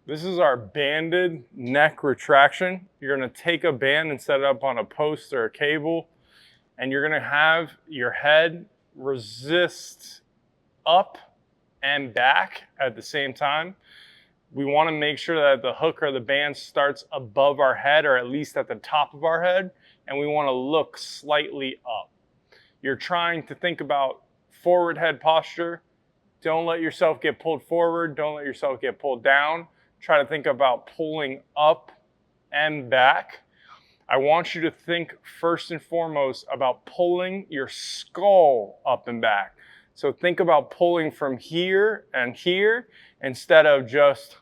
This is our banded neck retraction. You're gonna take a band and set it up on a post or a cable, and you're gonna have your head resist up and back at the same time. We wanna make sure that the hook or the band starts above our head, or at least at the top of our head, and we wanna look slightly up. You're trying to think about forward head posture. Don't let yourself get pulled forward. Don't let yourself get pulled down. Try to think about pulling up and back. I want you to think first and foremost about pulling your skull up and back. So think about pulling from here and here instead of just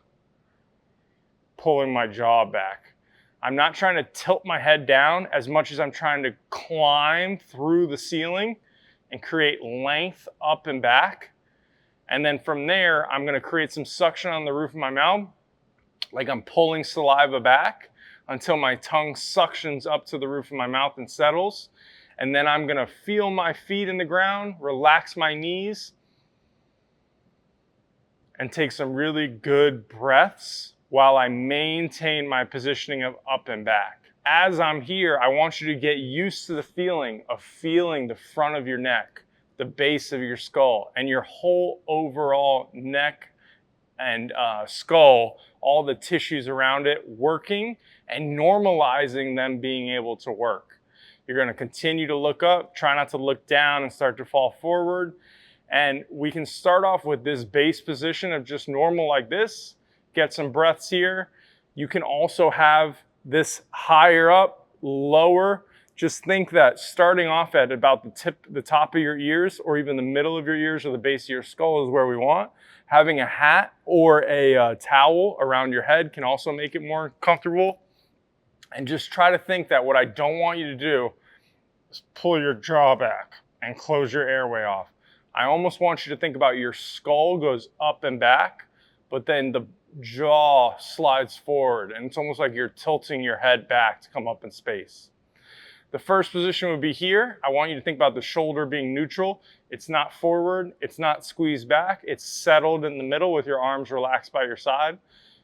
pulling my jaw back. I'm not trying to tilt my head down as much as I'm trying to climb through the ceiling and create length up and back. And then from there, I'm gonna create some suction on the roof of my mouth, like I'm pulling saliva back until my tongue suctions up to the roof of my mouth and settles. And then I'm gonna feel my feet in the ground, relax my knees, and take some really good breaths while I maintain my positioning of up and back. As I'm here, I want you to get used to the feeling of feeling the front of your neck, the base of your skull, and your whole overall neck and skull, all the tissues around it working and normalizing them being able to work. You're gonna continue to look up, try not to look down and start to fall forward. And we can start off with this base position of just normal like this, get some breaths here. You can also have this higher up, lower. Just think that starting off at about the top of your ears, or even the middle of your ears or the base of your skull is where we want. Having a hat or a towel around your head can also make it more comfortable. And just try to think that what I don't want you to do is pull your jaw back and close your airway off. I almost want you to think about your skull goes up and back, but then the jaw slides forward, and it's almost like you're tilting your head back to come up in space. The first position would be here. I want you to think about the shoulder being neutral. It's not forward, it's not squeezed back, it's settled in the middle with your arms relaxed by your side.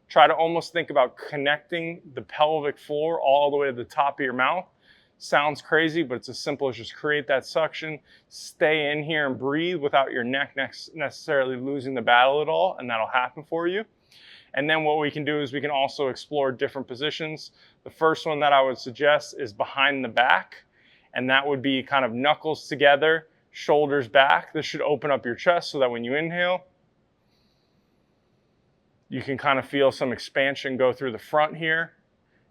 Try to almost think about connecting the pelvic floor all the way to the top of your mouth. Sounds crazy, but it's as simple as just create that suction, stay in here and breathe without your neck necessarily losing the battle at all, and that'll happen for you. And then what we can do is we can also explore different positions. The first one that I would suggest is behind the back, and that would be kind of knuckles together, shoulders back. This should open up your chest so that when you inhale, you can kind of feel some expansion go through the front here,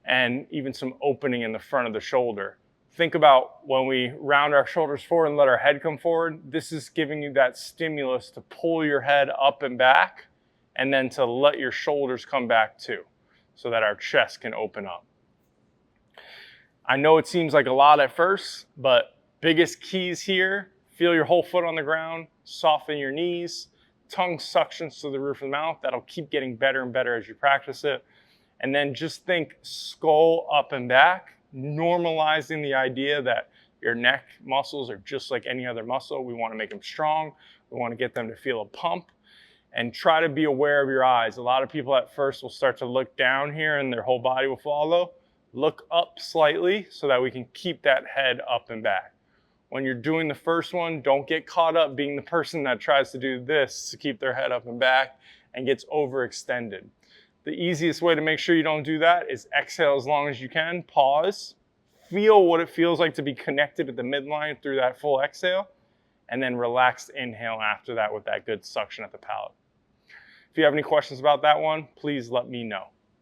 and even some opening in the front of the shoulder. Think about when we round our shoulders forward and let our head come forward, this is giving you that stimulus to pull your head up and back, and then to let your shoulders come back too, so that our chest can open up. I know it seems like a lot at first, but biggest keys here, feel your whole foot on the ground, soften your knees, tongue suctions to the roof of the mouth. That'll keep getting better and better as you practice it. And then just think skull up and back, normalizing the idea that your neck muscles are just like any other muscle. We want to make them strong. We want to get them to feel a pump. And try to be aware of your eyes. A lot of people at first will start to look down here and their whole body will follow. Look up slightly so that we can keep that head up and back. When you're doing the first one, don't get caught up being the person that tries to do this to keep their head up and back and gets overextended. The easiest way to make sure you don't do that is exhale as long as you can, pause, feel what it feels like to be connected at the midline through that full exhale, and then relaxed inhale after that with that good suction at the palate. If you have any questions about that one, please let me know.